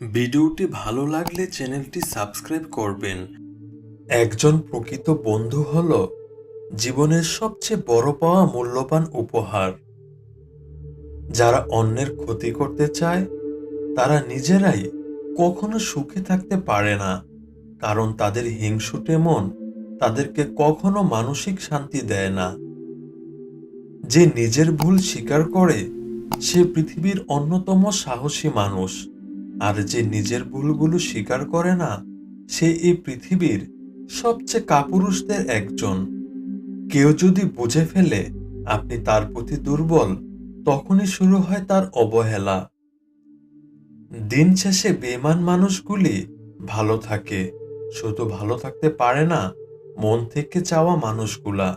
ভিডিওটি ভালো লাগলে চ্যানেলটি সাবস্ক্রাইব করবেন। একজন প্রকৃত বন্ধু হল জীবনের সবচেয়ে বড় পাওয়া মূল্যবান উপহার। যারা অন্যের ক্ষতি করতে চায় তারা নিজেরাই কখনো সুখে থাকতে পারে না, কারণ তাদের হিংসুটে মন তাদেরকে কখনো মানসিক শান্তি দেয় না। যে নিজের ভুল স্বীকার করে সে পৃথিবীর অন্যতম সাহসী মানুষ, আর যে নিজের ভুলগুলো স্বীকার করে না সে এই পৃথিবীর সবচেয়ে কাপুরুষদের একজন। কেউ যদি বুঝে ফেলে আপনি তার প্রতি দুর্বল, তখনই শুরু হয় তার অবহেলা। দিন শেষে বেঈমান মানুষগুলি ভালো থাকে, শুধু ভালো থাকতে পারে না মন থেকে চাওয়া মানুষগুলা।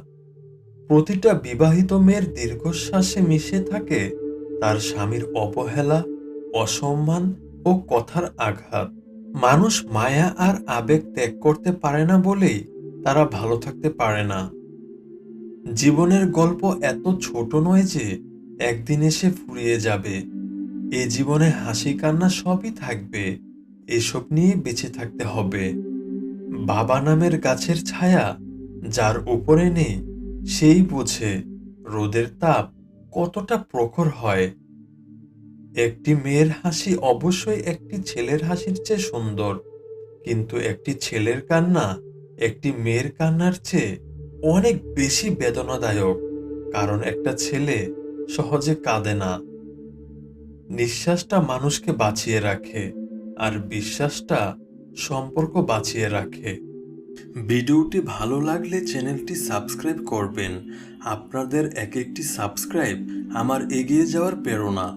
প্রতিটা বিবাহিত মেয়ের দীর্ঘশ্বাসে মিশে থাকে তার স্বামীর অবহেলা, অসম্মান ও কথার আঘাত। মানুষ মায়া আর আবেগ ত্যাগ করতে পারে না বলেই তারা ভালো থাকতে পারে না। জীবনের গল্প এত ছোট নয় যে একদিন এসে ফুরিয়ে যাবে। এ জীবনে হাসি কান্না সবই থাকবে, এসব নিয়ে বেঁচে থাকতে হবে। বাবা নামের গাছের ছায়া যার উপরে নেই সেই বোঝে রোদের তাপ কতটা প্রখর হয়। একটি মেয়ের হাসি অবশ্যই একটি ছেলের হাসির চেয়ে সুন্দর, কিন্তু একটি ছেলের কান্না একটি মেয়ের কান্নার চেয়ে অনেক বেশি বেদনাদায়ক, কারণ একটা ছেলে সহজে কাঁদে না। নিঃশ্বাসটা মানুষকে বাঁচিয়ে রাখে, আর বিশ্বাসটা সম্পর্ক বাঁচিয়ে রাখে। ভিডিওটি ভালো লাগলে চ্যানেলটি সাবস্ক্রাইব করবেন। আপনাদের এক একটি সাবস্ক্রাইব আমার এগিয়ে যাওয়ার প্রেরণা।